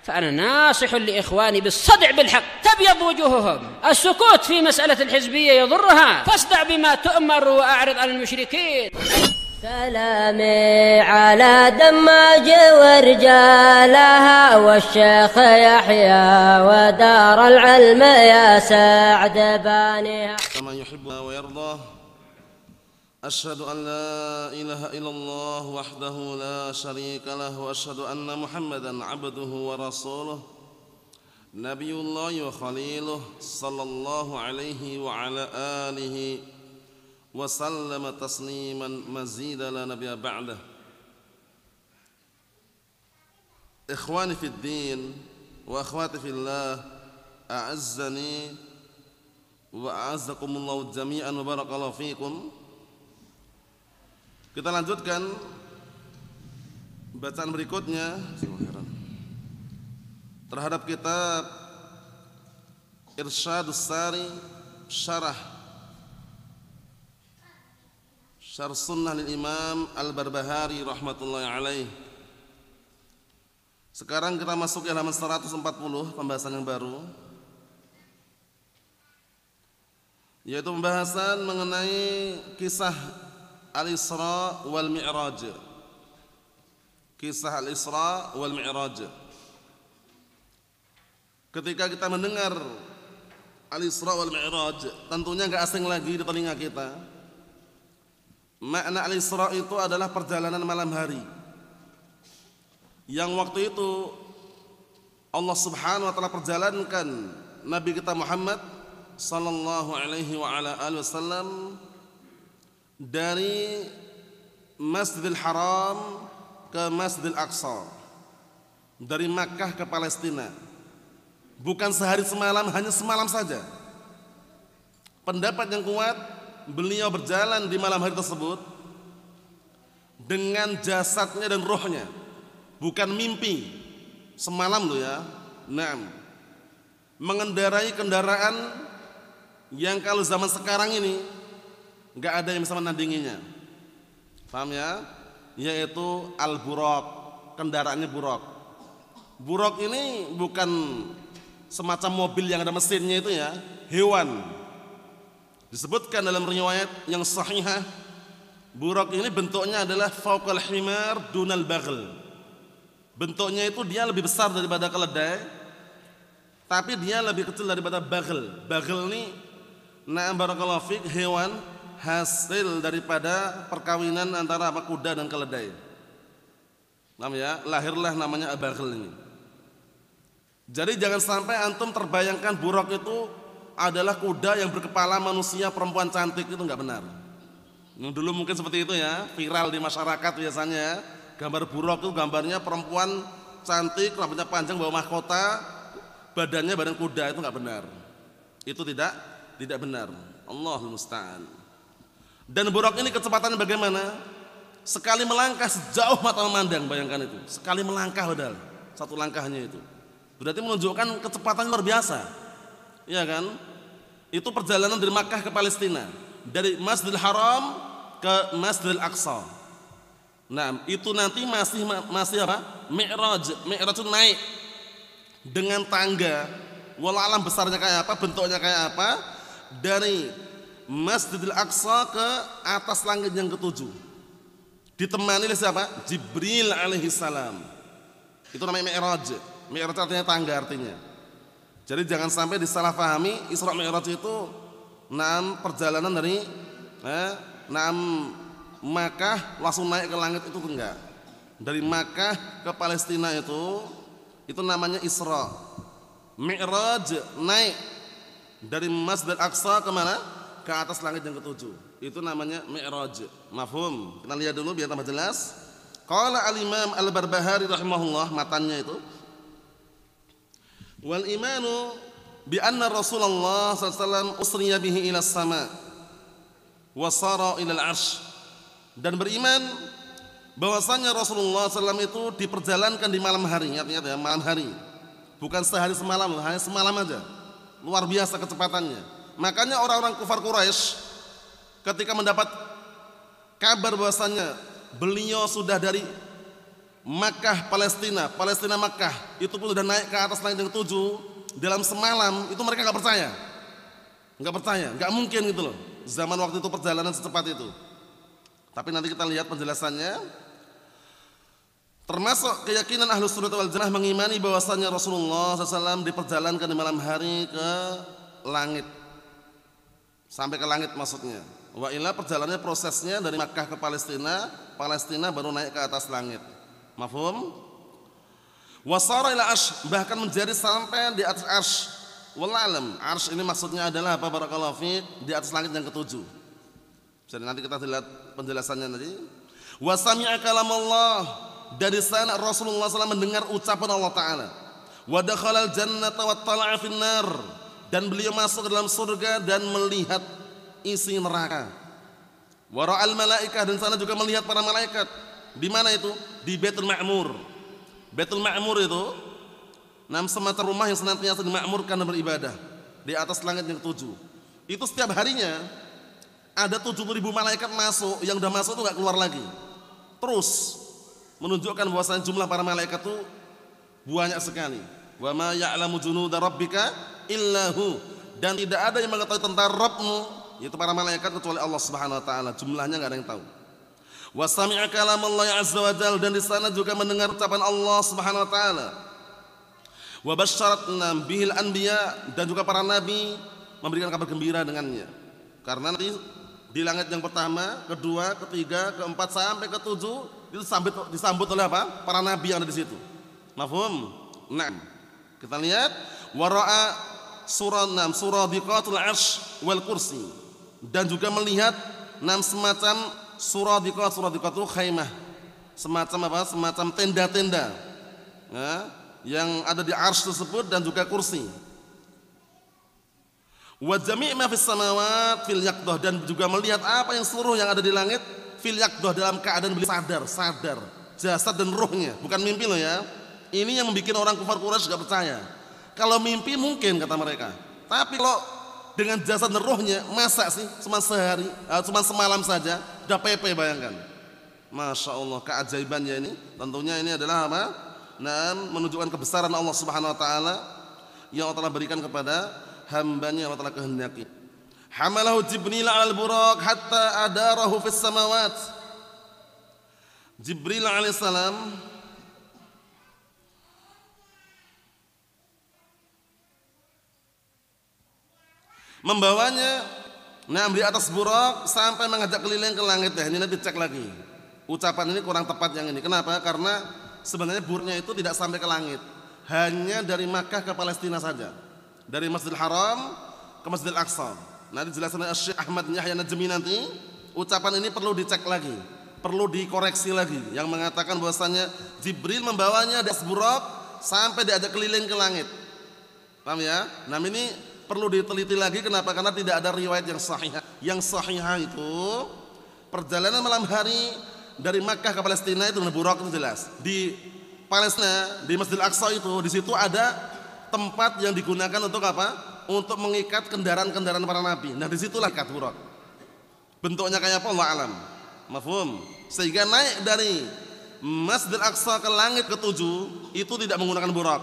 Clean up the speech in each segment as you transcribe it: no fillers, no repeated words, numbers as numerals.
فأنا ناصح لإخواني بالصدع بالحق تبيض وجوههم. السكوت في مسألة الحزبية يضرها، فاصدع بما تؤمر وأعرض عن المشركين. سلامي على دماج ورجالها والشيخ يحيى ودار العلم يا سعد بانيها. كما يحب ويرضى. أشهد أن لا إله إلا الله وحده لا شريك له وأشهد أن محمدا عبده ورسوله نبي الله وخليله صلى الله عليه وعلى آله وسلم تسليما مزيدا لا نبي بعده. إخواني في الدين وأخواتي في الله، أعزني وأعزكم الله جميعا وبارك الله فيكم. Kita lanjutkan bacaan berikutnya terhadap kitab Irsyadus Sari Syarh Sunnah lil Imam Al-Barbahari rahmatullahi alaih. Sekarang kita masuk ke halaman 140, pembahasan yang baru, yaitu pembahasan mengenai kisah Al-Isra wal Mi'raj. Kisah Al-Isra wal Mi'raj. Ketika kita mendengar Al-Isra wal Mi'raj, tentunya enggak asing lagi di telinga kita. Makna Al-Isra itu adalah perjalanan malam hari, yang waktu itu Allah Subhanahu wa taala perjalankan Nabi kita Muhammad sallallahu alaihi wa ala alihi wasallam dari Masjidil Haram ke Masjidil Aqsa, dari Makkah ke Palestina. Bukan sehari semalam, hanya semalam saja. Pendapat yang kuat, beliau berjalan di malam hari tersebut dengan jasadnya dan rohnya, bukan mimpi semalam loh ya. Naam, mengendarai kendaraan yang kalau zaman sekarang ini enggak ada yang bisa menandinginya. Paham ya? Yaitu al-buraq, kendaraannya buraq. Buraq ini bukan semacam mobil yang ada mesinnya itu ya, hewan. Disebutkan dalam riwayat yang sahihah, buraq ini bentuknya adalah fauqal himar dunal baghl. Bentuknya itu dia lebih besar daripada keledai, tapi dia lebih kecil daripada baghl. Baghl ini, na'am barakallahu fik, hewan hasil daripada perkawinan antara kuda dan keledai. Namanya lahirlah namanya baghl ini. Jadi jangan sampai antum terbayangkan buraq itu adalah kuda yang berkepala manusia perempuan cantik, itu enggak benar. Dulu mungkin seperti itu ya, viral di masyarakat biasanya. Gambar buraq itu gambarnya perempuan cantik, rambutnya panjang, bawa mahkota, badannya badan kuda, itu enggak benar. Itu tidak benar. Allahul musta'an. Dan buraq ini kecepatannya bagaimana? Sekali melangkah sejauh mata memandang, bayangkan itu. Sekali melangkah padahal, satu langkahnya itu. Berarti menunjukkan kecepatan luar biasa. Iya kan? Itu perjalanan dari Makkah ke Palestina, dari Masjidil Haram ke Masjidil Aqsa. Nah, itu nanti masih apa? Mi'raj. Mi'raj itu naik dengan tangga. Wallahu alam besarnya kayak apa, bentuknya kayak apa, dari Masjidil Aqsa ke atas langit yang ketujuh, ditemani oleh siapa? Jibril alaihi salam. Itu namanya Mi'raj. Mi'raj artinya tangga artinya. Jadi jangan sampai disalahpahami Isra Mi'raj itu perjalanan dari Makkah langsung naik ke langit, itu enggak. Dari Makkah ke Palestina itu namanya Isra. Mi'raj naik dari Masjidil Aqsa ke mana? Ke atas langit yang ketujuh. Itu namanya Mi'raj. Mafhum? Kita lihat dulu biar tambah jelas. Qala al-Imam Al-Barbahari rahimahullah, matannya itu, wal imanu bi anna Rasulullah sallallahu alaihi wasallam usriya bihi ila as-sama wa sara ila al-'arsy. Dan beriman bahwasanya Rasulullah SAW itu diperjalankan di malam hari. Artinya ya, malam hari. Bukan sehari semalam, hanya semalam aja. Luar biasa kecepatannya. Makanya orang-orang kufar Quraisy ketika mendapat kabar bahwasanya beliau sudah dari Makkah Palestina, Palestina Makkah itu pun sudah naik ke atas langit yang ketujuh dalam semalam, itu mereka nggak percaya, nggak mungkin gitu loh. Zaman waktu itu perjalanan secepat itu. Tapi nanti kita lihat penjelasannya. Termasuk keyakinan Ahlus Sunnah wal Jamaah mengimani bahwasanya Rasulullah SAW diperjalankan di malam hari ke langit, sampai ke langit maksudnya. Wa illa perjalanannya prosesnya dari Makkah ke Palestina, Palestina baru naik ke atas langit. Mafhum? Wasara ila arsh, bahkan menjadi sampai di atas arsh. Wallahu alam. Arsh ini maksudnya adalah apa, barakallahu fiik, di atas langit yang ketujuh. Jadi nanti kita lihat penjelasannya nanti. Wa sami'a kalam Allah, dari sana Rasulullah SAW mendengar ucapan Allah Ta'ala. Wa dakhalal jannata wa tala'a fin nar, dan beliau masuk ke dalam surga dan melihat isi neraka. Wa ra'al malaikah, dan sana juga melihat para malaikat. Di mana itu? Di Baitul Ma'mur. Baitul Ma'mur itu semacam rumah yang senantiasa dimakmurkan dan beribadah di atas langit yang ketujuh. Itu setiap harinya ada 70.000 malaikat masuk, yang udah masuk itu nggak keluar lagi. Terus menunjukkan bahwasanya jumlah para malaikat itu banyak sekali. Wa ma ya'lamu junuda rabbika illahu, dan tidak ada yang mengetahui tentang Rabbmu, yaitu para malaikat, kecuali Allah Subhanahu wa taala. Jumlahnya enggak ada yang tahu. Wa sami'a kalam Allah azza wa jalla, dan di sana juga mendengar ucapan Allah Subhanahu wa taala. Wa basyaratna bihil anbiya, dan juga para nabi memberikan kabar gembira dengannya. Karena nanti di langit yang pertama, kedua, ketiga, keempat sampai ketujuh itu disambut oleh apa? Para nabi yang ada di situ. Mafhum? Nah, kita lihat wara'a surah 6 suradiqatul arsh wal kursi, dan juga melihat semacam suradiqat itu khaimah, semacam apa? Semacam tenda-tenda yang ada di arsy tersebut, dan juga kursi. Wa jami' ma fis samawat fil yaqdah, dan juga melihat apa yang seluruh yang ada di langit fil yaqdah, dalam keadaan beliau sadar jasad dan ruhnya, bukan mimpi loh ya. Ini yang membuat orang kufar Quraisy enggak percaya. Kalau mimpi mungkin kata mereka, tapi kalau dengan jasad dan ruhnya, masa sih cuma sehari, cuma semalam saja udah PP, bayangkan. Masya Allah, keajaibannya ini. Tentunya ini adalah apa? Menunjukkan kebesaran Allah Subhanahu wa taala yang Allah telah berikan kepada hambanya yang Allah telah kehendaki. Hamalahu Jibril al-buraq hatta adarahu fis samawat. Jibril alaihissalam membawanya di atas buraq sampai mengajak keliling ke langit. Ini nanti cek lagi. Ucapan ini kurang tepat yang ini. Kenapa? Karena sebenarnya buruknya itu tidak sampai ke langit, hanya dari Makkah ke Palestina saja, dari Masjidil Haram ke Masjidil Aqsa. Nanti dijelaskan oleh Syekh Ahmad Yahya Najmi nanti. Ucapan ini perlu dicek lagi, perlu dikoreksi lagi, yang mengatakan bahwasanya Jibril membawanya di atas buraq sampai diajak keliling ke langit. Paham ya? Ini perlu diteliti lagi. Kenapa? Karena tidak ada riwayat yang sahih. Yang sahih itu perjalanan malam hari dari Makkah ke Palestina itu buraq itu jelas. Di Palestina, di Masjidil Aqsa itu, di situ ada tempat yang digunakan untuk apa? Untuk mengikat kendaraan-kendaraan para nabi. Nah, disitulah ikat buraq. Bentuknya kayak apa? Allah alam. Mafhum? Sehingga naik dari Masjidil Aqsa ke langit ketujuh itu tidak menggunakan buraq,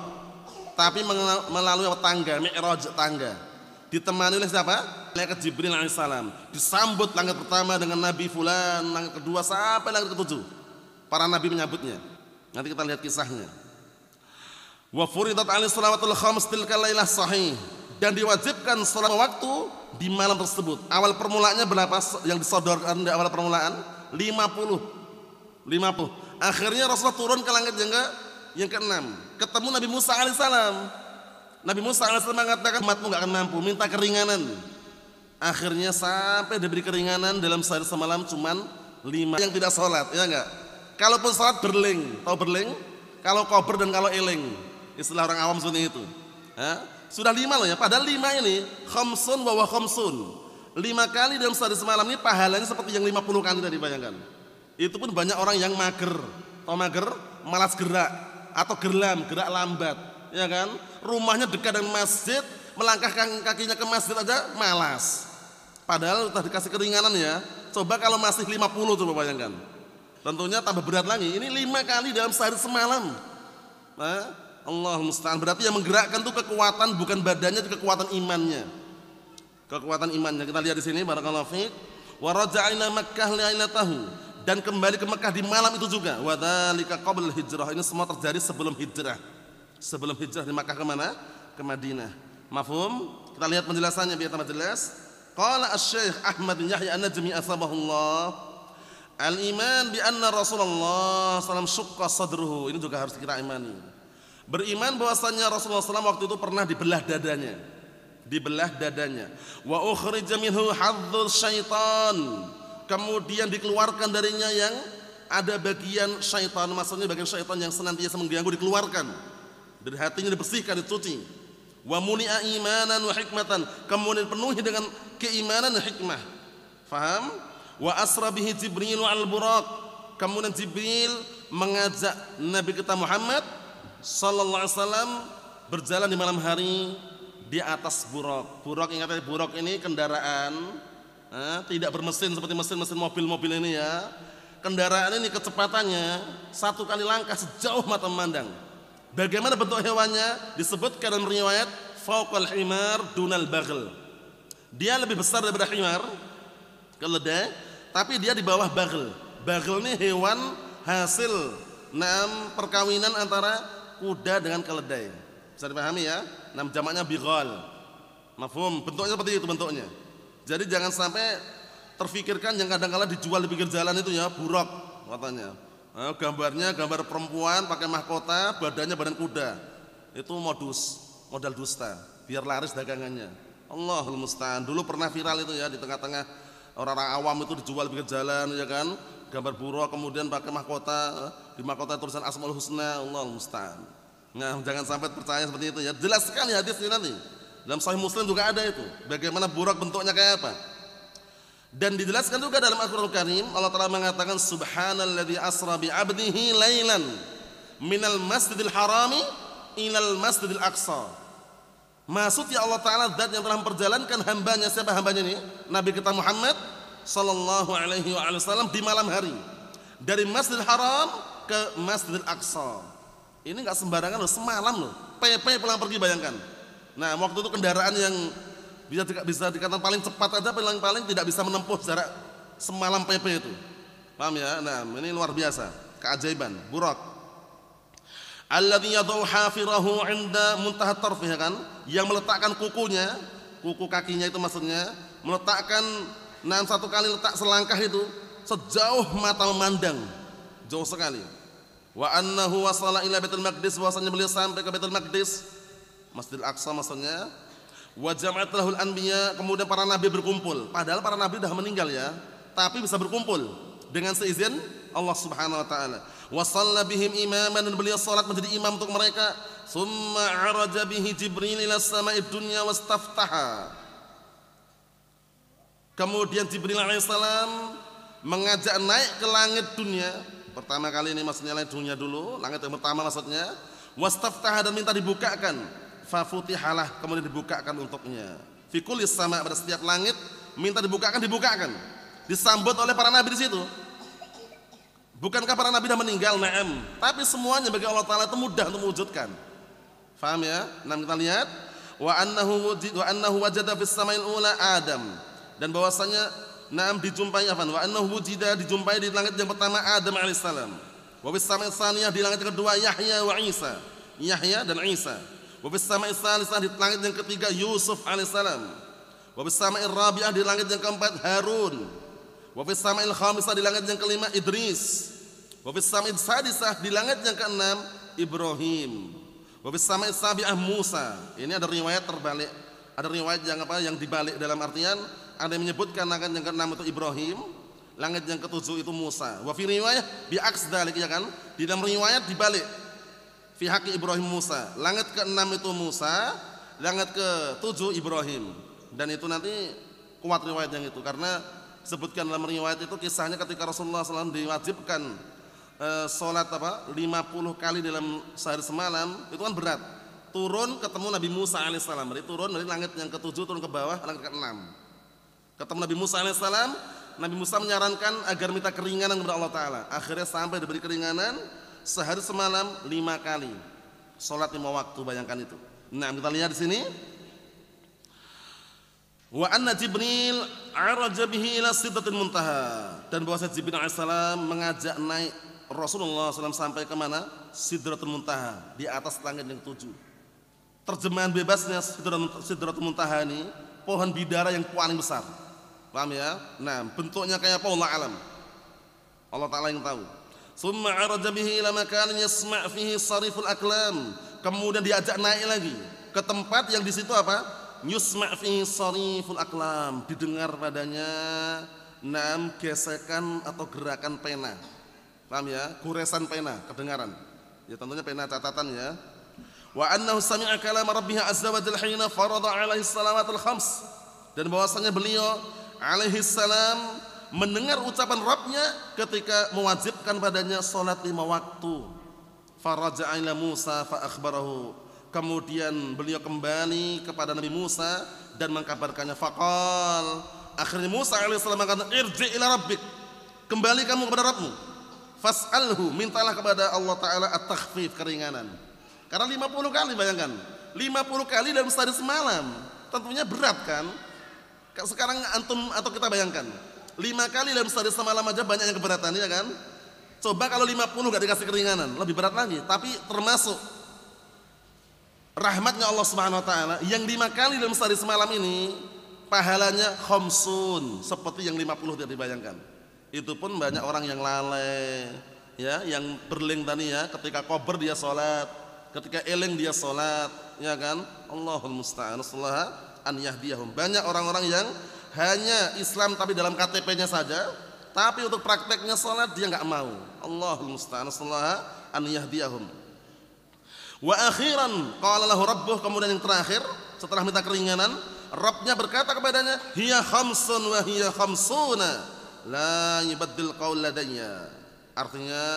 tapi melalui tangga, mi'raj, tangga. Ditemani oleh siapa? Malaikat Jibril alaihissalam. Disambut langit pertama dengan Nabi fulan, langit kedua sampai langit ketujuh. Para nabi menyambutnya. Nanti kita lihat kisahnya. Wa furidat alaihi salawatul khams tilka lailah sahih, dan diwajibkan salat waktu di malam tersebut. Awal permulaannya berapa yang disodorkan di awal permulaan? 50. Akhirnya Rasulullah turun ke langit yang ke-6, ketemu Nabi Musa alaihissalam. Nabi Musa alaihissalam mengatakan, umatmu gak akan mampu, minta keringanan. Akhirnya sampai diberi keringanan dalam sehari semalam cuman 5 yang tidak sholat, ya enggak? Kalaupun sholat berling, tahu berling? Kalau kober dan kalau eling, istilah orang awam seperti itu. Sudah 5 loh ya, padahal 5 ini khamsun wa khamsun. 5 kali dalam sehari semalam ini pahalanya seperti yang 50 kali tadi, bayangkan. Itu pun banyak orang yang mager, tahu mager? Malas gerak atau geram, gerak lambat, ya kan? Rumahnya dekat dengan masjid, melangkahkan kakinya ke masjid aja malas. Padahal sudah dikasih keringanan ya. Coba kalau masih 50, coba bayangkan. tentunya tambah berat lagi. Ini 5 kali dalam sehari semalam. Allah musta'an. Berarti yang menggerakkan itu kekuatan bukan badannya, itu kekuatan imannya. Kekuatan imannya. Kita lihat di sini barakallahu fiik. Wa raja'a ila Makkah lailatahu, dan kembali ke Mekah di malam itu juga. Wa dzalika qabla hijrah. Ini semua terjadi sebelum hijrah. Sebelum hijrah di Makkah ke mana? Ke Madinah. Mafhum? Kita lihat penjelasannya biar tambah jelas. Qala Asy-Syaikh Ahmad bin Yahya An-Najmi asbahullah, al-iman bi anna Rasulullah sallallahu syaqqa sadruhu. Ini juga harus kita imani. Beriman bahwasanya Rasulullah SAW waktu itu pernah dibelah dadanya. Dibelah dadanya. Wa ukhrija minhu hadzul syaitan. Kemudian dikeluarkan darinya yang ada bagian syaitan, maksudnya bagian syaitan yang senantiasa mengganggu dikeluarkan. Dari hatinya dibersihkan, dicuci. Wa muni'a imanan wa hikmatan, kemudian penuhi dengan keimanan dan hikmah. Faham? Wa asra bihi Jibril al buraq, kemudian Jibril mengajak Nabi kita Muhammad sallallahu alaihi wasallam berjalan di malam hari di atas buraq. Buraq, ingat ya, buraq ini kendaraan tidak bermesin seperti mesin mobil-mobil ini ya. Kendaraan ini kecepatannya 1 kali langkah sejauh mata memandang. Bagaimana bentuk hewannya? Disebutkan dalam riwayat fauqal himar dunal baghl. Dia lebih besar daripada himar, keledai, tapi dia di bawah baghl. Baghl ini hewan hasil perkawinan antara kuda dengan keledai. Bisa dipahami ya? Jamaknya bighal. Mafhum? Bentuknya seperti itu bentuknya. Jadi jangan sampai terfikirkan yang kadang-kala dijual di pinggir jalan itu ya, buraq katanya. Gambarnya gambar perempuan pakai mahkota, badannya badan kuda. Itu modal dusta, biar laris dagangannya. Allahul musta'an. Dulu pernah viral itu ya, di tengah-tengah orang-orang awam itu dijual di pinggir jalan ya kan. Gambar buraq kemudian pakai mahkota, di mahkota tulisan Asmaul Husna. Allahul musta'an. Nah, jangan sampai percaya seperti itu ya. Jelas sekali hadis ini nanti. Dalam Sahih Muslim juga ada itu. Bagaimana buraq bentuknya kayak apa? Dan dijelaskan juga dalam Al-Qur'anul Karim, Allah Ta'ala mengatakan subhanalladzi asra bi 'abdihi lailan minal masjidil harami ilal masjidil aqsa. Maksudnya Allah Ta'ala zat yang telah memperjalankan hambanya. Siapa hambanya ini? Nabi kita Muhammad sallallahu alaihi wasallam di malam hari dari Masjidil Haram ke Masjidil Aqsa. Ini enggak sembarangan loh, semalam loh. PP pulang pergi, bayangkan. Nah, waktu itu kendaraan yang bisa dikatakan paling cepat aja paling tidak bisa menempuh jarak semalam PP itu. Paham ya? Nah, ini luar biasa, keajaiban buraq. Alladzi yadau hafirahu 'inda muntaha tarfih, kan? Yang meletakkan kukunya, kuku kakinya itu maksudnya, meletakkan satu kali letak selangkah itu sejauh mata memandang, jauh sekali. Wa annahu wasala ila Baitul Maqdis, bahwasanya beliau sampai ke Baitul Maqdis, Masjidil Aqsa maksudnya. Wa jama'at lahul anbiya, kemudian para nabi berkumpul. Padahal para nabi sudah meninggal ya, tapi bisa berkumpul dengan seizin Allah Subhanahu wa taala. Wa shalla bihim imaman, dan beliau salat menjadi imam untuk mereka. Tsumma 'araja bihi Jibril ila sama'id dunya wastaftaha. Kemudian Jibril alaihissalam mengajak naik ke langit dunia. Pertama kali ini maksudnya langit dunia dulu, langit yang pertama maksudnya. Wastaftaha, dan minta dibukakan. Fafutihalah, kemudian dibukakan untuknya. Fi kulli sama', pada setiap langit minta dibukakan. Disambut oleh para nabi di situ. Bukankah para nabi sudah meninggal? Na'am. Tapi semuanya bagi Allah Ta'ala itu mudah untuk mewujudkan. Faham ya? Nah, kita lihat wa annahu wajada fis sama'il ula Adam, dan bahwasanya dijumpai wa annahu wujida, dijumpai di langit yang pertama Adam alaihissalam. Wa fis sama'il tsaniyah, di langit yang kedua Yahya wa Isa, Yahya dan Isa. Wa fis sama'il tsalisah, di langit yang ketiga Yusuf alaihissalam. Wa fis sama'il rabi'ah, di langit yang keempat Harun. Wa fis sama'il khamisah, di langit yang kelima Idris. Wa fis sama'il sadisah, di langit yang keenam Ibrahim. Wa fis sama'il sabi'ah Musa. Ini ada riwayat terbalik. Ada riwayat yang dibalik, dalam artian ada yang menyebutkan langit yang keenam itu Ibrahim, langit yang ketujuh itu Musa. Wa fi riwayah bi aks dzalik, ya kan? Di dalam riwayat dibalik. Fi haqqi Ibrahim Musa. Langit keenam itu Musa, langit ketujuh Ibrahim. Dan itu nanti kuat riwayat yang itu, karena sebutkan dalam riwayat itu kisahnya ketika Rasulullah SAW diwajibkan sholat 50 kali dalam sehari semalam, itu kan berat. Turun ketemu Nabi Musa alaihissalam. Jadi turun dari langit yang ketujuh turun ke bawah langit ke-6. Ketemu Nabi Musa alaihissalam, Nabi Musa menyarankan agar minta keringanan kepada Allah Ta'ala. Akhirnya sampai diberi keringanan, sehari semalam 5 kali. Sholat 5 waktu, bayangkan itu. Nah, kita lihat di sini. Wa anna Jibril araja bihi ila sidratil muntaha. Dan bahwa Jibril alaihissalam mengajak naik Rasulullah SAW sampai ke mana? Sidratul Muntaha, di atas langit yang 7. Terjemahan bebasnya Sidratul Muntaha ini pohon bidara yang paling besar. Paham ya? Nah, bentuknya kayak apa Allah alam. Allah Ta'ala yang tahu. Summa araja bihi ila makanin yasma' fihi sariful aklam. Kemudian diajak naik lagi ke tempat yang di situ apa? Yusma' fihi sariful aklam. Didengar padanya gesekan atau gerakan pena. Paham ya? Goresan pena, kedengaran. Ya tentunya pena catatan ya. Wa annahu sami'a kalam rabbih azza wa jalla hina farada alaihi salawatul khams. Dan bahwasanya beliau alaihi salam mendengar ucapan Rabbnya ketika mewajibkan padanya salat 5 waktu. Faraja'a ila Musa fa akhbarahu. Kemudian beliau kembali kepada Nabi Musa dan mengkabarkannya. Faqal, akhirnya Musa alaihi salam mengatakan, irji' ila rabbik. Kembali kamu kepada Rabbmu. Fas'alhu, mintalah kepada Allah Ta'ala at-takhfif, keringanan. Karena 50 kali, bayangkan 50 kali dalam sehari semalam. Tentunya berat kan. Sekarang antum atau kita bayangkan 5 kali dalam sehari semalam aja banyak yang keberatan, ya kan. Coba kalau 50 gak dikasih keringanan, lebih berat lagi. Tapi termasuk rahmatnya Allah Subhanahu Wa Ta'ala, yang 5 kali dalam sehari semalam ini pahalanya khamsun, seperti yang 50 tidak dibayangkan. Itu pun banyak orang yang lalai, ya, yang berling tadi ya, ketika kober dia sholat, ketika eling dia sholat, ya kan. Allahul musta'an, sallallahu an yahdiyahum. Banyak orang-orang yang hanya Islam tapi dalam KTP-nya saja, tapi untuk prakteknya sholat dia nggak mau. Allahul musta'an, sallallahu an yahdiyahum. Wa akhiran qala lahu rabbuh, kemudian yang terakhir setelah minta keringanan, Rabbnya berkata kepadanya, hiya khamsun wa hiya khamsuna. La yubaddil qaul ladayya. Artinya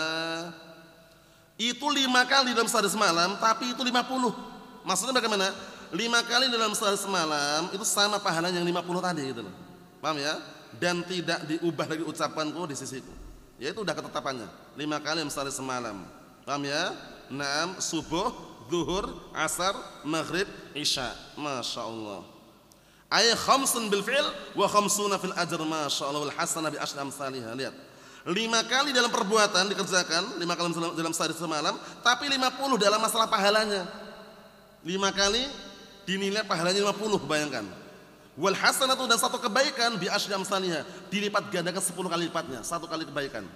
itu 5 kali dalam sehari semalam, tapi itu 50. Maksudnya bagaimana? 5 kali dalam sehari semalam itu sama pahalanya yang 50 tadi gitu loh. Paham ya? Dan tidak diubah lagi ucapanku di sisiku. Ya itu udah ketetapannya. 5 kali dalam sehari semalam. Paham ya? Naam, subuh, zuhur, asar, maghrib, isya. Masya Allah. Ay khamsun bil fi'l wa khamsuna fil ajr, masyaallah, wal hasanah bi asyri amsalihha. Lihat. 5 kali dalam perbuatan dikerjakan, 5 kali dalam sehari semalam, tapi 50 dalam masalah pahalanya. 5 kali dinilai pahalanya 50, bayangkan. Wal hasanatu, dan satu kebaikan bi asyri amsalihha, dilipat gandakan 10 kali lipatnya, satu kali kebaikan.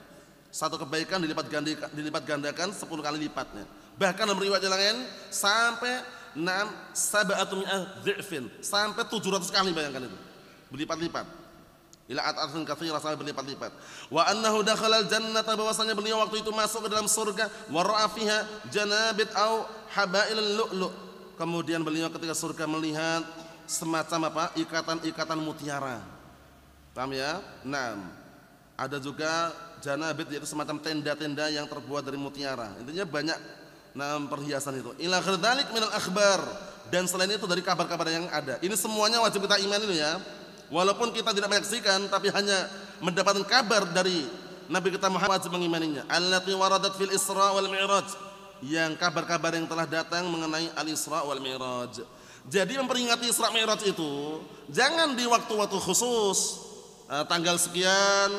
Satu kebaikan dilipat gandakan 10 kali lipatnya. Bahkan dalam riwayat yang lain sampai sab'atu mi'ah dhi'fin, sampai 700 kali, bayangkan itu. Berlipat-lipat. Ila at'arfin katsira, sampai berlipat-lipat. Wa annahu dakhalal jannata, bahwasanya beliau waktu itu masuk ke dalam surga, wa ra'a fiha janabit au habailul lu'lu'. Kemudian beliau ketika surga melihat semacam apa? Ikatan-ikatan mutiara. Paham ya? Naam. Ada juga janabit, yaitu semacam tenda-tenda yang terbuat dari mutiara. Intinya banyak perhiasan itu. Ila khardalik minal akhbar, dan selain itu dari kabar-kabar yang ada. Ini semuanya wajib kita imani dulu ya. Walaupun kita tidak menyaksikan, tapi hanya mendapatkan kabar dari Nabi kita Muhammad, wajib mengimaninya. Allati waradat fil Isra wal Mi'raj, yang kabar-kabar yang telah datang mengenai Al-Isra wal Mi'raj. Jadi memperingati Isra Mi'raj itu jangan di waktu-waktu khusus, tanggal sekian,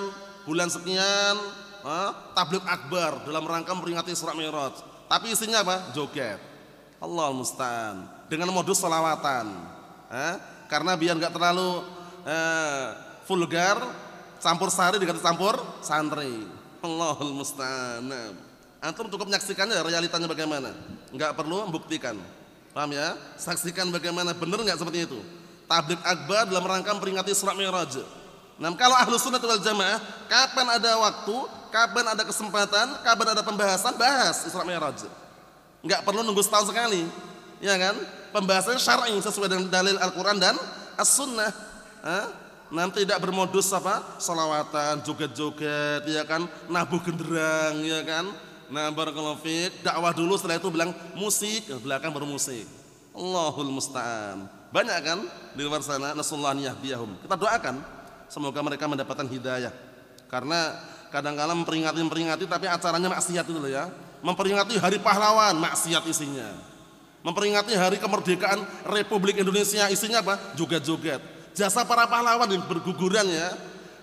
bulan sekian, tabligh akbar dalam rangka memperingati Isra Mi'raj. Tapi isinya apa? Joget. Allahul musta'an. Dengan modus salawatan. Karena biar nggak terlalu vulgar, campur sari dengan campur santri. Allahul musta'an. Antum cukup menyaksikannya, realitanya bagaimana. Nggak perlu membuktikan. Paham ya? Saksikan bagaimana, benar nggak seperti itu. Tabligh akbar dalam rangka memperingati Isra Mi'raj. Nah, kalau Ahlus Sunnah wal Jamaah, kapan ada waktu, kapan ada kesempatan, kapan ada pembahasan, bahas Isra Mi'raj. Enggak perlu nunggu setahun sekali, ya kan? Pembahasannya syar'i sesuai dengan dalil Al-Qur'an dan As-Sunnah. Nanti tidak bermodus apa? Sholawatan, joget-joget, ya kan? Nabuh genderang, ya kan? Nah, barakallahu fiik, dakwah dulu, setelah itu bilang musik, belakang baru musik. Allahul musta'an. Banyak kan di luar sana, nasallahu an yahdiyahum. Kita doakan semoga mereka mendapatkan hidayah. Karena kadang-kala memperingati tapi acaranya maksiat itu loh ya. Memperingati hari pahlawan, maksiat isinya. Memperingati hari kemerdekaan Republik Indonesia, isinya apa? Joget-joget. Jasa para pahlawan yang berguguran ya,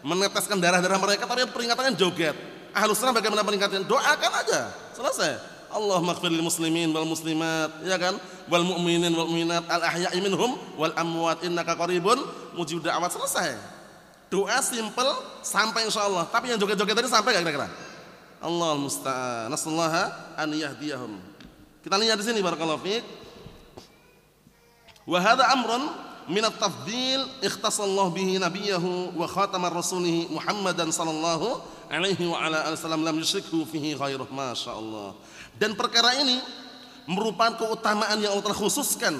meneteskan darah-darah mereka, tapi peringatannya joget. Ahlus sunnah bagaimana peringatan? Doakan aja, selesai. Allahumma ighfir lil muslimin wal muslimat, ya kan? Wal mu'minin wal mu'minat al ahya'i minhum wal amwat innaka qaribun mujibud da'wat, selesai. Doa simple sampai insyaallah. Tapi yang joget-joget tadi sampai enggak kira-kira? Allahul musta'an. Nasallaha an yahdiyahum. Kita lihat di sini barakallahu fiik. Wa hadha amrun min at-tafdhil ikhtasallahu bihi nabiyahu wa khatamar rasulih Muhammadan sallallahu alaihi wa ala alihi wasallam lam yusyrikhu fihi ghairuh, masyaallah. Dan perkara ini merupakan keutamaan yang Allah telah khususkan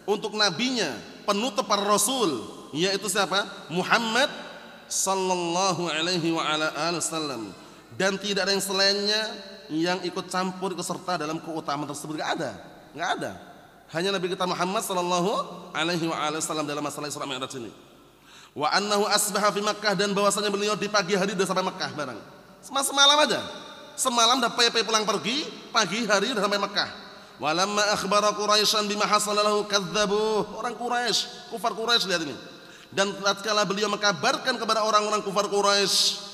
untuk nabinya, penutup para rasul, yaitu siapa? Muhammad sallallahu alaihi wa ala alihi wasallam. Dan tidak ada yang selainnya yang ikut campur, ikut serta dalam keutamaan tersebut. Enggak ada. Hanya Nabi kita Muhammad sallallahu alaihi wa alihi wasallam dalam masalah Isra Mi'raj ini. Wa annahu asbaha fi Makkah, dan bahwasanya beliau di pagi hari sudah sampai Makkah barang. Semalam aja. Semalam dah pulang pergi, pagi hari sudah sampai Makkah. Walamma akhbara Quraisyan bima hasala lahu kadzdzabuh. Orang Quraisy, kufar Quraisy, lihat ini. Dan tatkala beliau mengkabarkan kepada orang-orang kufar Quraisy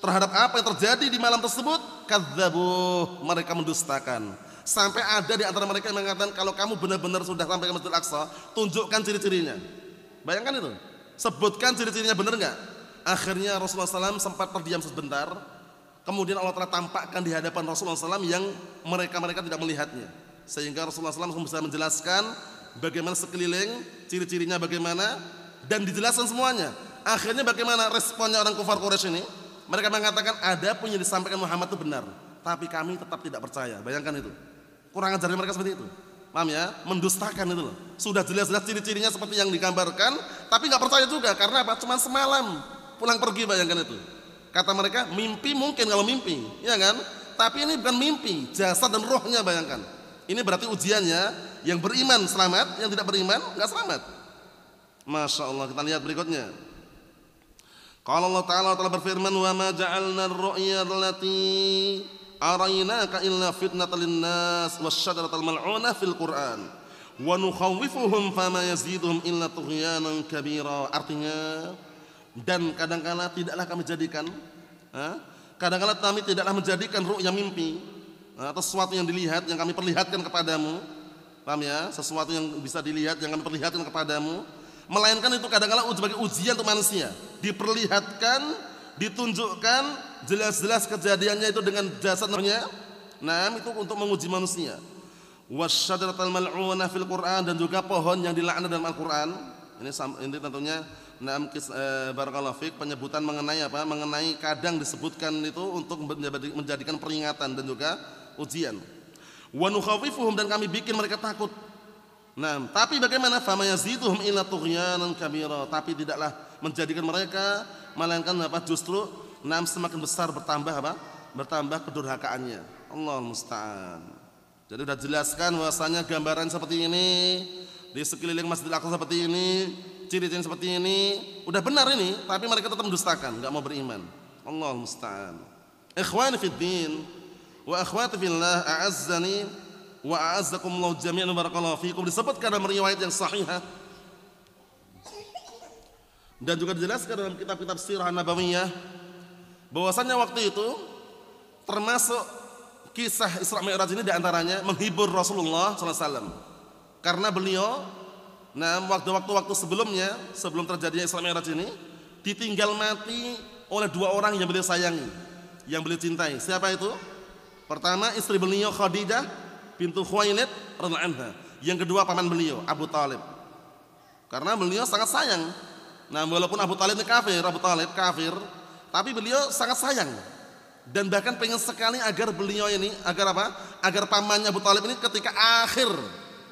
terhadap apa yang terjadi di malam tersebut, kadzdzabuh, mereka mendustakan. Sampai ada di antara mereka yang mengatakan, kalau kamu benar-benar sudah sampai ke Masjidil Aqsa, tunjukkan ciri-cirinya. Bayangkan itu. Sebutkan ciri-cirinya, benar enggak? Akhirnya Rasulullah SAW sempat terdiam sebentar. Kemudian Allah telah tampakkan di hadapan Rasulullah SAW yang mereka tidak melihatnya. Sehingga Rasulullah SAW bisa menjelaskan bagaimana sekeliling, ciri-cirinya bagaimana, dan dijelaskan semuanya. Akhirnya bagaimana responnya orang kufar Quraisy ini? Mereka mengatakan ada pun yang disampaikan Muhammad itu benar, tapi kami tetap tidak percaya. Bayangkan itu. Kurang ajarnya mereka seperti itu. Paham ya? Mendustakan itu loh. Sudah jelas-jelas ciri-cirinya seperti yang digambarkan, tapi nggak percaya juga. Karena apa? Cuma semalam pulang pergi, bayangkan itu. Kata mereka, mimpi mungkin kalau mimpi, ya kan? Tapi ini bukan mimpi, jasad dan rohnya, bayangkan. Ini berarti ujiannya, yang beriman selamat, yang tidak beriman nggak selamat. Masya Allah. Kita lihat berikutnya. Qala Allah Ta'ala telah berfirman, wa ma ja'alna ar-ru'ya allati araynaka illa fitnatan lin-nas wasyajaratal mal'unah fil Qur'an wa nukhawwifuhum fama yaziduhum illa tughyanan kabira. Artinya, dan kadang-kala tidaklah kami jadikan, kadang-kala kami tidaklah menjadikan ru'ya mimpi atau sesuatu yang dilihat, yang kami perlihatkan kepadamu. Paham ya? Sesuatu yang bisa dilihat, yang kami perlihatkan kepadamu, melainkan itu kadang-kala sebagai ujian untuk manusia. Diperlihatkan, ditunjukkan jelas-jelas kejadiannya itu dengan jasadnya. Nah, itu untuk menguji manusia. Wasyajaratal mal'unah fil Qur'an, dan juga pohon yang dilaknat dalam Al-Qur'an. Ini tentunya barakallahu fiik, penyebutan mengenai apa? Mengenai kadang disebutkan itu untuk menjadikan peringatan dan juga ujian. Wa nukhawifuhum, dan kami bikin mereka takut. Nah, tapi bagaimana? Fama yaziduhum illa tughyanan kabira, tapi tidaklah menjadikan mereka melainkan apa? Justru semakin besar bertambah apa? Bertambah kedurhakaannya. Allahul musta'an. Jadi sudah jelaskan bahwasanya gambaran seperti ini di sekeliling Masjidil Aqsa seperti ini, ciri-ciri seperti ini, udah benar ini, tapi mereka tetap mendustakan, enggak mau beriman. Allahul musta'an. Ikhwani fid din wa akhwati fillah, a'azzani wa a'azzakumullah jami'an, barakallahu fikum. Disebutkan dalam riwayat yang sahihah dan juga dijelaskan dalam kitab-kitab sirah nabawiyah bahwasanya waktu itu termasuk kisah Isra Mi'raj ini diantaranya menghibur Rasulullah SAW, karena beliau waktu-waktu sebelumnya, sebelum terjadinya Isra Mi'raj ini, ditinggal mati oleh dua orang yang beliau sayangi, yang beliau cintai. Siapa itu? Pertama, istri beliau Khadijah bintu Khuwailid radhiyallahu anha. Yang kedua, paman beliau Abu Talib. Karena beliau sangat sayang. Nah, walaupun Abu Talib ini kafir, tapi beliau sangat sayang. Dan bahkan pengen sekali agar beliau ini, agar apa? Agar pamannya Abu Talib ini ketika akhir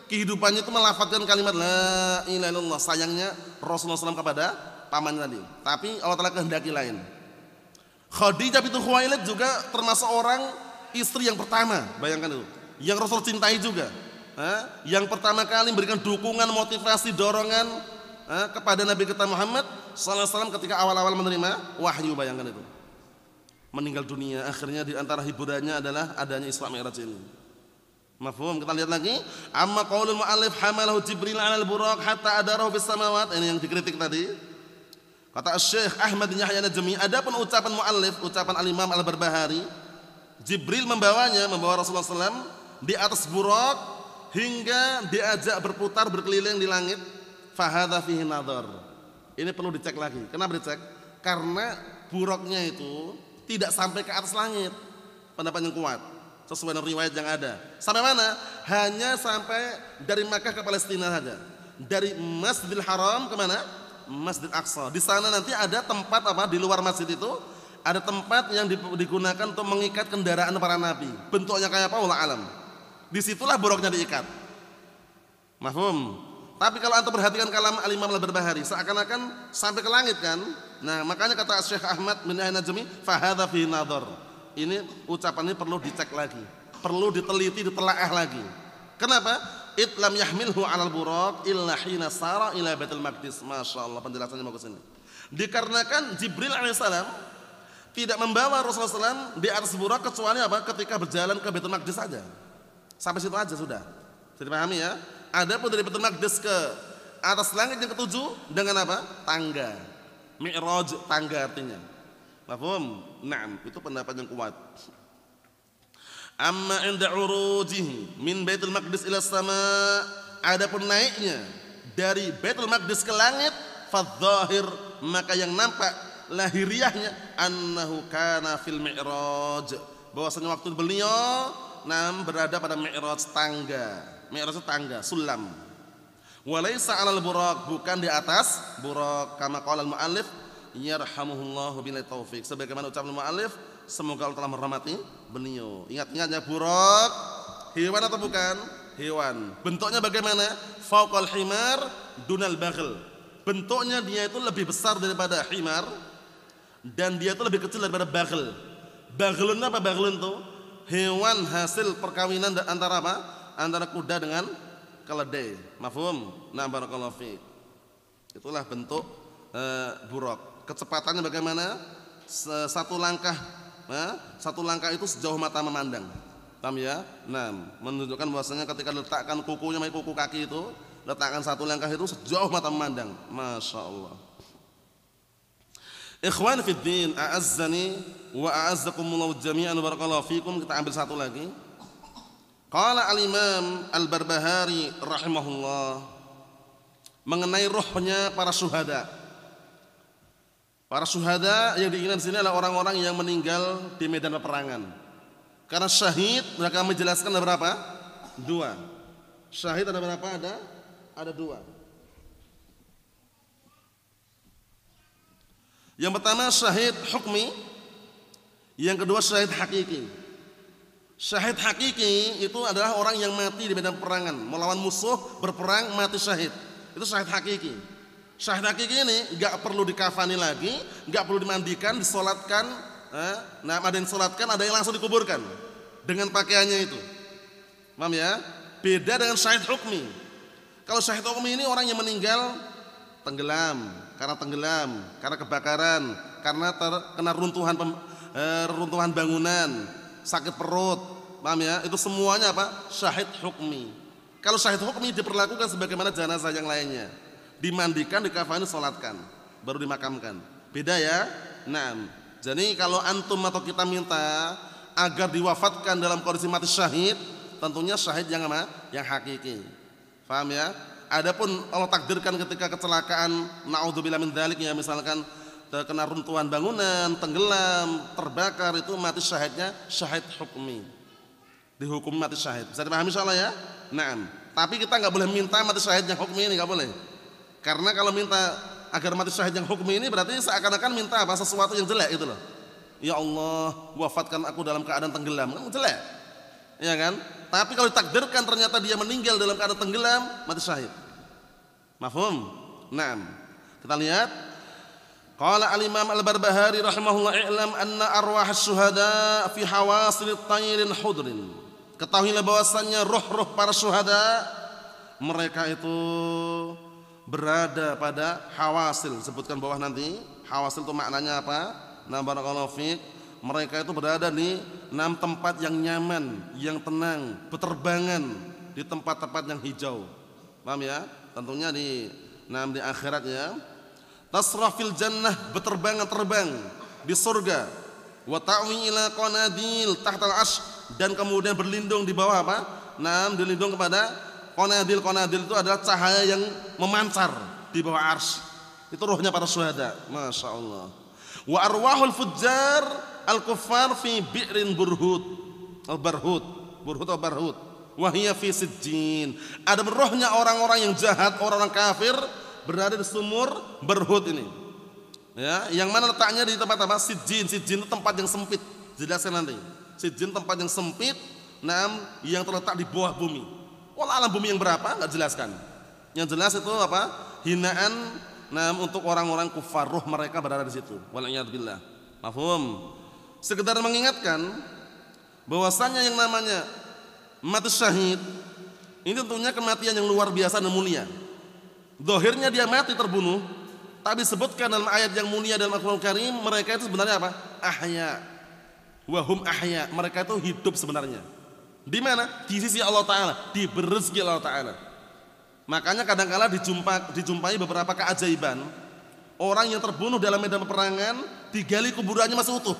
kehidupannya itu melafadzkan kalimat la ilaha illallah, sayangnya Rasulullah SAW kepada pamannya tadi. Tapi Allah Ta'ala kehendaki lain. Khadijah bintu Khuwailid juga termasuk orang istri yang pertama, bayangkan itu, yang Rasul cintai juga, yang pertama kali memberikan dukungan, motivasi, dorongan kepada Nabi kita Muhammad sallallahu alaihi wasallam ketika awal-awal menerima wahyu, bayangkan itu. Meninggal dunia, akhirnya di antara hiburannya adalah adanya Isra Mi'raj ini. Mafhum? Kita lihat lagi. Amma qaulul mu'allif hamalahu Jibril 'alal buraq hatta adarahu fis samawat. Ini yang dikritik tadi. Kata Syekh Ahmad bin Yahya Najmi, adapun ucapan mu'allif, ucapan Al-Imam Al-Barbahari, Jibril membawa Rasulullah SAW di atas buraq hingga diajak berputar berkeliling di langit. Fahadha fihi nadhar. Ini perlu dicek lagi. Kenapa dicek? Karena buraqnya itu tidak sampai ke atas langit. Pendapat yang kuat sesuai dengan riwayat yang ada. Sampai mana? Hanya sampai dari Makkah ke Palestina saja. Dari Masjidil Haram ke mana? Masjid Aqsa. Di sana nanti ada tempat di luar masjid itu ada tempat yang digunakan untuk mengikat kendaraan para nabi. Bentuknya kayak apa? Wallahu alam. Disitulah buraqnya diikat. Mafhum? Tapi kalau antum perhatikan kalam Al-Imam Al-Barbahari, seakan-akan sampai ke langit kan? Nah, makanya kata Syekh Ahmad bin Yahya Najmi, fahadha fi nadhar. Ini ucapan ini perlu dicek lagi, perlu diteliti, ditelaah lagi. Kenapa? Itlam yahmilhu 'alal buraq illa hina sara ila Baitul Maqdis. Masyaallah, penjelasannya bagus ini. Dikarenakan Jibril alaihissalam tidak membawa Rasulullah SAW di atas buraq kecuali ketika berjalan ke Baitul Maqdis saja. Sampai situ aja sudah. Jadi pahami ya? Adapun dari Baitul Maqdis ke atas langit yang ketujuh dengan tangga. Mi'raj, tangga artinya. Mafhum? Naam, itu pendapat yang kuat. Amma 'inda 'urujihi min Baitul Maqdis ila sama, adapun naiknya dari Baitul Maqdis ke langit, fadh-dhahir, maka yang nampak lahiriahnya annahu kana fil mi'raj, bahwasanya waktu beliau berada pada mi'raj, tangga. Mi'raj itu tangga, sulam. Walaysa 'alal buraq, bukan di atas buraq, kama qala al-mu'allif yarhamuhullahu bila taufik, sebagaimana ucapan mu'allif, semoga Allah telah merahmati beliau. Ingat-ingatnya buraq hewan atau bukan? Hewan. Bentuknya bagaimana? Fauqal himar dunal baghl. Bentuknya dia itu lebih besar daripada himar dan dia itu lebih kecil daripada baghl. Baghlun apa baghlun itu? Hewan hasil perkawinan antara antara kuda dengan keledai. Mafhum? Nah, barakallahu fiik. Itulah bentuk buraq. Kecepatannya bagaimana? Satu langkah itu sejauh mata memandang. Paham ya? Nah, menunjukkan bahwasanya ketika letakkan kukunya, kuku kaki itu, letakkan satu langkah itu sejauh mata memandang. Masya Allah. Ikhwan fid din, a'azzani wa a'azzakumullahu jami'an, barakallahu fikum. Kita ambil satu lagi. Qala al-Imam Al-Barbahari rahimahullah mengenai ruhnya para syuhada. Para syuhada yang diinginkan di sini adalah orang-orang yang meninggal di medan peperangan. Karena syahid, mereka menjelaskan ada berapa? 2. Syahid ada berapa? Ada 2. Yang pertama syahid hukmi, yang kedua syahid hakiki. Syahid hakiki itu adalah orang yang mati di medan peperangan, melawan musuh, berperang, mati syahid. Itu syahid hakiki. Syahid hakiki ini enggak perlu dikafani lagi, enggak perlu dimandikan, disolatkan. Ada yang disolatkan, ada yang langsung dikuburkan dengan pakaiannya itu. Paham ya? Beda dengan syahid hukmi. Kalau syahid hukmi ini orang yang meninggal tenggelam, karena kebakaran, karena terkena runtuhan bangunan, sakit perut. Paham ya? Itu semuanya syahid hukmi. Kalau syahid hukmi diperlakukan sebagaimana jenazah yang lainnya. Dimandikan, dikafani, sholatkan, baru dimakamkan. Beda ya? Nah, jadi kalau antum atau kita minta agar diwafatkan dalam kondisi mati syahid, tentunya syahid yang yang hakiki. Paham ya? Adapun Allah takdirkan ketika kecelakaan, naudzubillah min dzalik ya, misalkan terkena runtuhan bangunan, tenggelam, terbakar, itu mati syahidnya syahid hukmi. Dihukum mati syahid. Bisa dipahami insyaallah ya? Naam. Tapi kita enggak boleh minta mati syahid yang hukmi ini, enggak boleh. Karena kalau minta agar mati syahid yang hukmi ini berarti seakan-akan minta sesuatu yang jelek itu loh. Ya Allah, wafatkan aku dalam keadaan tenggelam, kan jelek. Ya kan? Tapi kalau ditakdirkan ternyata dia meninggal dalam keadaan tenggelam, mati syahid. Mafhum? Naam. Kita lihat. Qala al-Imam Al-Barbahari rahimahullah, i'lam anna arwah asy-syuhada fi hawasil tayrin hudrin. Ketahuilah bahwasannya roh-roh para syuhada mereka itu berada pada hawasil. Sebutkan bawah nanti. Hawasil itu maknanya apa? Nah, barakallahu fiik. Mereka itu berada di 6 tempat yang nyaman, yang tenang, beterbangan di tempat-tempat yang hijau. Paham ya? Tentunya di akhirat ya. Tasrah fil jannah, terbang di surga. Wa ta'wi ila qanadil tahtal arsy, dan kemudian berlindung di bawah apa? Dilindung kepada qanadil. Qanadil itu adalah cahaya yang memancar di bawah arsy. Itu ruhnya para syuhada. Masya Allah. Wa arwahul fujjar al-kuffar fi bi'rin burhut. Al-barhut. Burhut atau barhut. Wa hiya fi sijjin. Ada rohnya orang-orang yang jahat, orang-orang kafir berada di sumur berhut ini. Ya, yang mana letaknya di tempat apa? Sijjin. Sijjin itu tempat yang sempit. Jelaskan nanti. Sijjin tempat yang sempit, yang terletak di bawah bumi. Walau alam bumi yang berapa enggak jelaskan. Yang jelas itu apa? Hinaan untuk orang-orang kufar, ruh mereka berada di situ. Wal'iyadzubillah. Mafhum? Sekedar mengingatkan bahwasanya yang namanya mati syahid ini tentunya kematian yang luar biasa dan mulia. Zahirnya dia mati terbunuh, tapi disebutkan dalam ayat yang mulia dalam Al-Qur'an Karim, mereka itu sebenarnya apa? Ahya. Wa hum ahya. Mereka itu hidup sebenarnya. Di mana? Di sisi Allah Ta'ala, diberi rezeki Allah Ta'ala. Makanya kadang-kala dijumpai beberapa keajaiban. Orang yang terbunuh dalam medan peperangan digali kuburannya masih utuh.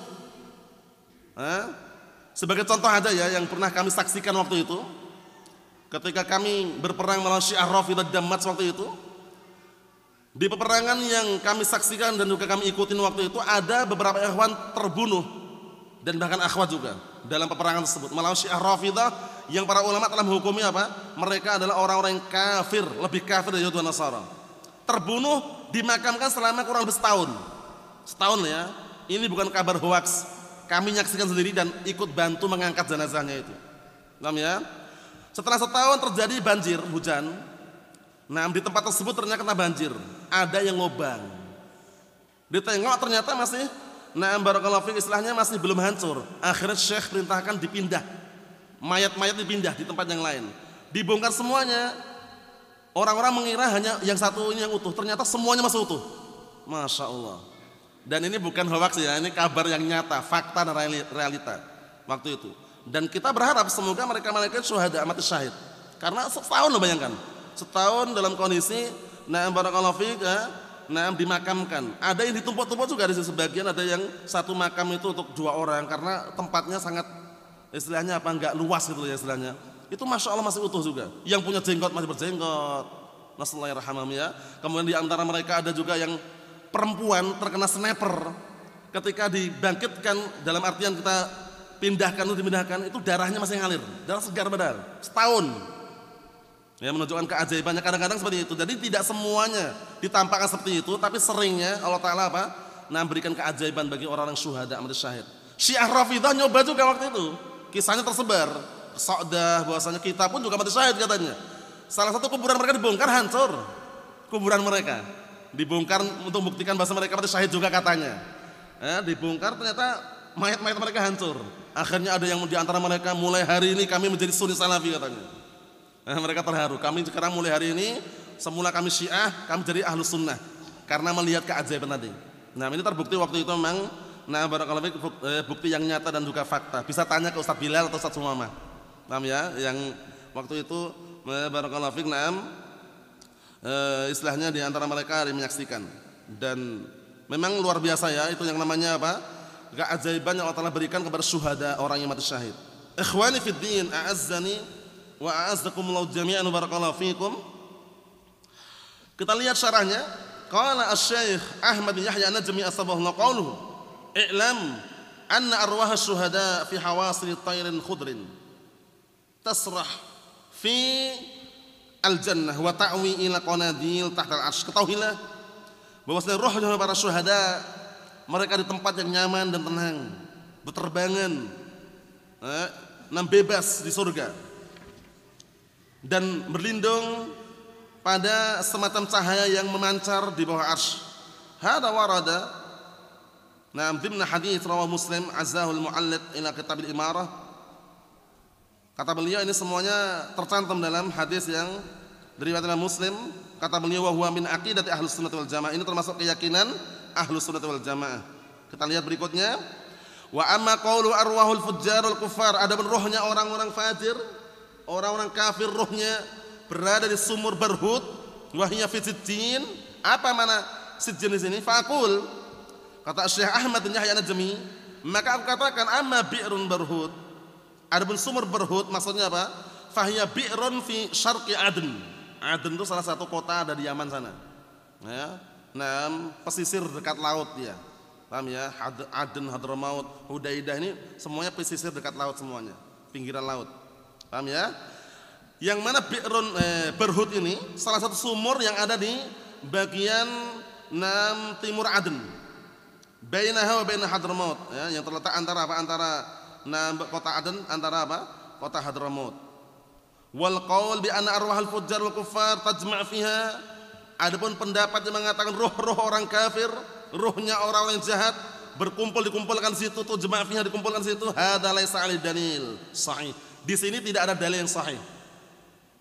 Sebagai contoh aja ya, yang pernah kami saksikan waktu itu, ketika kami berperang melawan Syiah Rafidah Damaj waktu itu, di peperangan yang kami saksikan dan juga kami ikutin waktu itu, ada beberapa ikhwan terbunuh dan bahkan akhwat juga dalam peperangan tersebut melawan Syiah Rafidah, yang para ulama telah menghukumi apa? Mereka adalah orang-orang yang kafir, lebih kafir dari Yahudi dan Nasara. Terbunuh, dimakamkan selama kurang lebih setahun. Setahun ya. Ini bukan kabar hoaks. Kami menyaksikan sendiri dan ikut bantu mengangkat jenazahnya itu. Paham ya? Setelah setahun terjadi banjir, hujan. Di tempat tersebut ternyata kena banjir. Ada yang ngobang. Ditengok ternyata masih barakallahu fiik, istilahnya masih belum hancur. Akhirnya Syekh perintahkan dipindah. Mayat-mayat dipindah di tempat yang lain. Dibongkar semuanya. Orang-orang mengira hanya yang satu ini yang utuh, ternyata semuanya masih utuh. Masya Allah. Dan ini bukan hoax ya, ini kabar yang nyata, fakta dan realita waktu itu. Dan kita berharap semoga mereka syuhada, mati syahid. Karena setahun loh, bayangkan. Setahun dalam kondisi barakallahu fiik dimakamkan. Ada yang ditumpuk-tumpuk juga di sebagian, ada yang satu makam itu untuk 2 orang karena tempatnya sangat istilahnya apa, enggak luas gitu ya istilahnya. Itu masya Allah masih utuh juga. Yang punya jenggot masih berjenggot. Nasallahu ya. Kemudian di antara mereka ada juga yang perempuan terkena sniper. Ketika dibangkitkan, dalam artian kita dipindahkan, itu darahnya masih ngalir. Darah segar padahal. Setahun. Ya, menunjukkan keajaibannya kadang-kadang seperti itu. Jadi tidak semuanya ditampakkan seperti itu, tapi seringnya Allah Ta'ala apa? Berikan keajaiban bagi orang-orang syuhada, mati syahid. Syiah Rafidah nyoba juga waktu itu. Kisahnya tersebar, Sa'dah, bahwasanya kita pun juga mati syahid katanya. Salah satu kuburan mereka dibongkar, hancur. Kuburan mereka dibongkar untuk membuktikan bahwa mereka mati syahid juga katanya. Dibongkar ternyata mayat-mayat mereka hancur. Akhirnya ada yang di antara mereka, mulai hari ini kami menjadi Sunni Salafi katanya. Mereka terharu. Kami sekarang mulai hari ini, semula kami Syiah, kami jadi Ahlus Sunnah karena melihat keajaiban tadi. Ini terbukti waktu itu memang. Barakallahu fiik, bukti yang nyata dan juga fakta. Bisa tanya ke Ustaz Bilal atau Ustaz Sumama. Paham ya? Yang waktu itu barakallahu fiik, istilahnya di antara mereka ada yang menyaksikan. Dan memang luar biasa ya, itu yang namanya apa? Keajaiban yang Allah Ta'ala berikan kepada syuhada, orang yang mati syahid. Ikhwani fid din, a'azzani wa a'azzakumullahu jami'an, barakallahu fiikum. Kita lihat syarahnya. Qala Asy-Syaikh Ahmad bin Yahya An-Najmi as-sabahullah qauluhu i'lam anna arwah asy-syuhada fi hawasil tayrin khudrin tasrah fi al-jannah wa ta'wi ila qanadil tahta al-'arsy. Ketahuilah bahwasanya rohnya para syuhada mereka di tempat yang nyaman dan tenang, berterbangan, bebas di surga dan berlindung pada semacam cahaya yang memancar di bawah arsy. Hada warada dimna hadits rawah Muslim azahul mu'allid ila kitab al-imarah. Kata beliau ini semuanya tercantum dalam hadis yang diriwayatkan Muslim Kata beliau wa huwa min aqidati Ahlus Sunnah wal Jamaah. Ini termasuk keyakinan Ahlus Sunnah wal Jamaah. Kita lihat berikutnya. Wa amma qaulu arwahul fujjar wal kuffar, adapun rohnya orang-orang fajir, orang-orang kafir rohnya berada di sumur berhut, wa hiya fi sijjin. Apa mana sijjin di sini? Faqul, kata Syekh Ahmad bin Yahya An-Najmi, maka aku katakan amma bi'run berhut. Adapun sumur berhut maksudnya apa? Fahiya bi'run fi syarqi Aden. Aden itu salah satu kota ada di Yaman sana. Ya. Nah, pesisir dekat laut dia. Paham ya? Aden, Hadramaut, Hudaidah ini semuanya pesisir dekat laut semuanya, pinggiran laut. Paham ya? Yang mana berhut ini salah satu sumur yang ada di bagian timur Aden. Bainaha wa baina Hadramaut, ya, yang terletak antara apa? Antara kota Aden antara apa? Kota Hadramaut. Wal qaul bi anna arwahal fujjar wal kuffar tajma' fiha. Adapun pendapat yang mengatakan roh-roh orang kafir, rohnya orang yang jahat dikumpulkan di situ, tajma' fiha dikumpulkan di situ, hadza laisa ali dalil sahih. Di sini tidak ada dalil yang sahih.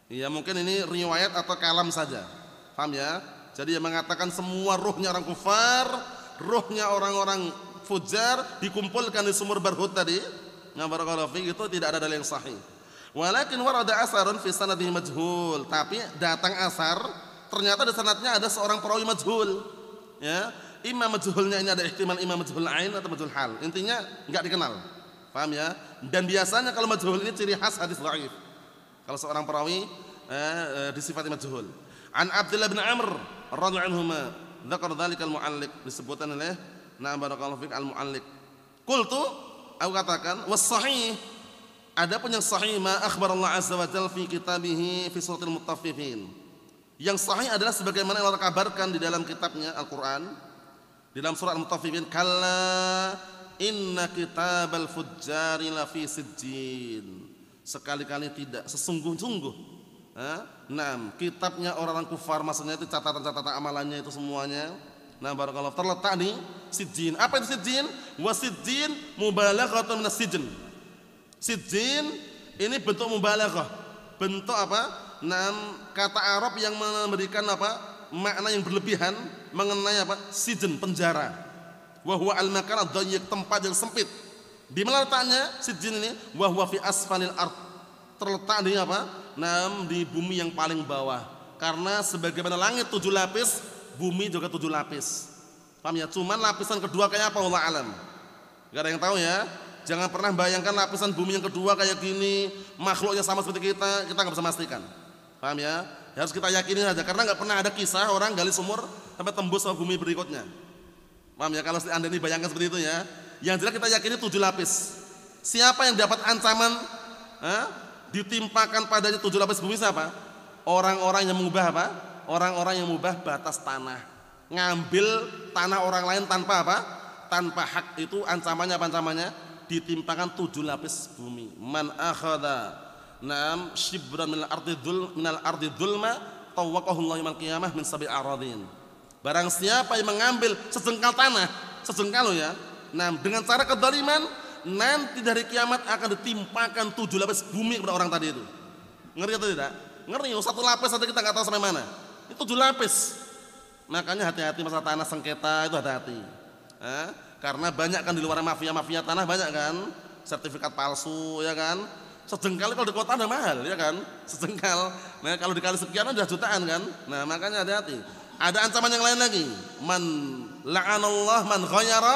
Ya mungkin ini riwayat atau kalam saja. Paham ya? Jadi yang mengatakan semua rohnya orang kufar, rohnya orang-orang fujjar dikumpulkan di sumur berhut tadi, ya barakallahu fiik, itu tidak ada dalil yang sahih. Walakin warada asarun fi sanadihi majhul, tapi datang asar ternyata di sanadnya ada seorang perawi majhul. Ya, imam majhulnya ini ada ihtimal imam majhul ain atau majhul hal. Intinya enggak dikenal. Paham ya? Dan biasanya kalau majhul ini ciri khas hadis dhaif. Kalau seorang perawi disifati majhul. An Abdullah bin Amr radhiyallahu anhuma, dzakar dzalika al-mu'alliq, disebutkan oleh barakallahu fik al-mu'alliq. Qultu, aku katakan was sahih. Adapun yang sahih ma akhbar Allah azza wa jalla fi kitabih fi suratil Mutaffifin. Yang sahih adalah sebagaimana Allah kabarkan di dalam kitabnya Al-Qur'an di dalam surah Al-Mutaffifin, kalla inna kitabal fujjari la fi sijjin. Sekali-kali tidak, sesungguh-sungguh. Kitabnya orang-orang kufar, maksudnya itu catatan-catatan amalannya itu semuanya. Barakallahu terletak di sijjin. Apa itu sijjin? Wa sijjin mubalaghatun minas sijin. Sijjin ini bentuk mubalaghah, bentuk apa? Kata Arab yang memberikan apa? Makna yang berlebihan mengenai apa? Sijin, penjara. Wa huwa al-makan ad-dayyiq, tempat yang sempit. Di mana letaknya sijin ini? Wa huwa fi asfalil ard, terletak di apa? Di bumi yang paling bawah. Karena sebagaimana langit 7 lapis, bumi juga 7 lapis. Paham ya? Cuman lapisan kedua kayak apa? Wallahu alam. Gak ada yang tahu ya. Jangan pernah bayangkan lapisan bumi yang kedua kayak gini, makhluknya sama seperti kita nggak bisa memastikan. Paham ya? Harus kita yakini saja, karena nggak pernah ada kisah orang gali sumur sampai tembus ke bumi berikutnya. Paham ya? Kalau Anda ini bayangkan seperti itu ya. Yang jelas kita yakini 7 lapis. Siapa yang dapat ancaman ditimpakan padanya 7 lapis bumi siapa? Orang-orang yang mengubah apa? Orang-orang yang mengubah batas tanah. Ngambil tanah orang lain tanpa apa? Tanpa hak. Itu ancamannya apa ancamannya? Ditimpakan 7 lapis bumi. Man akhadha shibran minal ardi dzulma tawaqahu Allah yaumil qiyamah min sabil aradin. Barang siapa yang mengambil sejengkal tanah, sejengkal ya. Dengan cara kedzaliman, nanti dari kiamat akan ditimpakan 7 lapis bumi kepada orang tadi itu. Ngeri atau tidak? Ngeri. 1 lapis saja kita nggak tahu sampai mana. Itu 7 lapis. Makanya hati-hati masalah tanah sengketa itu, hati-hati. Karena banyak kan di luar mafia tanah, banyak kan, sertifikat palsu ya kan. Sejengkal kalau di kota udah mahal ya kan, sejengkal. Kalau dikali sekian udah jutaan kan. Makanya hati-hati. Ada ancaman yang lain lagi. Man la'anallah man ghayyara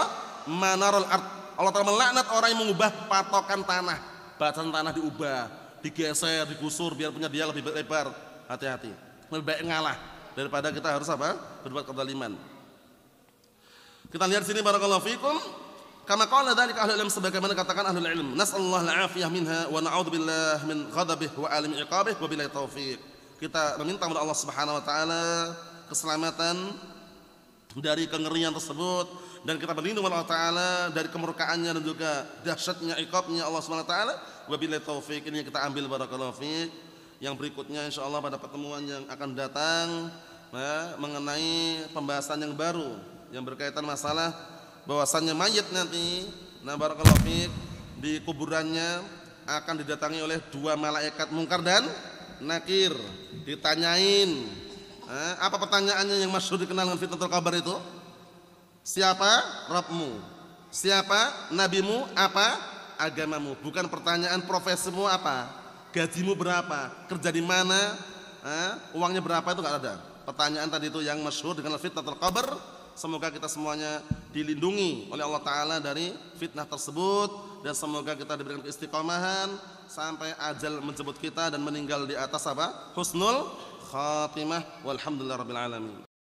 manarul ard. Allah Ta'ala melaknat orang yang mengubah patokan tanah. Batasan tanah diubah, digeser, digusur biar punya dia lebih lebar. Hati-hati. Lebih baik ngalah daripada kita harus apa? Berbuat kezaliman. Kita lihat sini barakallahu fikum. Kama qala dzalika ahlul ilm, sebagaimana katakan ahlul ilm. Nas'alullah al-afiyah minha wa na'udzubillah min ghadabihi wa alim iqabihi wa billahi taufiq. Kita meminta kepada Allah Subhanahu wa taala keselamatan dari kengerian tersebut, dan kita berlindung kepada Allah taala dari kemurkaannya dan juga dahsyatnya iqabnya Allah Subhanahu wa taala. Wa billahi taufiq. Ini yang kita ambil barakallahu fiik. Yang berikutnya insyaallah pada pertemuan yang akan datang mengenai pembahasan yang baru yang berkaitan masalah bahwasannya mayit nanti barakallahu fiik di kuburannya akan didatangi oleh 2 malaikat Munkar dan Nakir, ditanyain Apa pertanyaannya yang masyhur dikenal dengan fitnatul qabr itu? Siapa Rabbmu? Siapa nabimu? Apa agamamu? Bukan pertanyaan profesimu apa? Gajimu berapa? Kerja di mana? Uangnya berapa? Itu enggak ada. Pertanyaan tadi itu yang masyhur dengan fitnatul qabr. Semoga kita semuanya dilindungi oleh Allah Ta'ala dari fitnah tersebut, dan semoga kita diberikan keistiqomahan sampai ajal menjemput kita dan meninggal di atas apa? Husnul khatimah. Walhamdulillahirabbil alamin.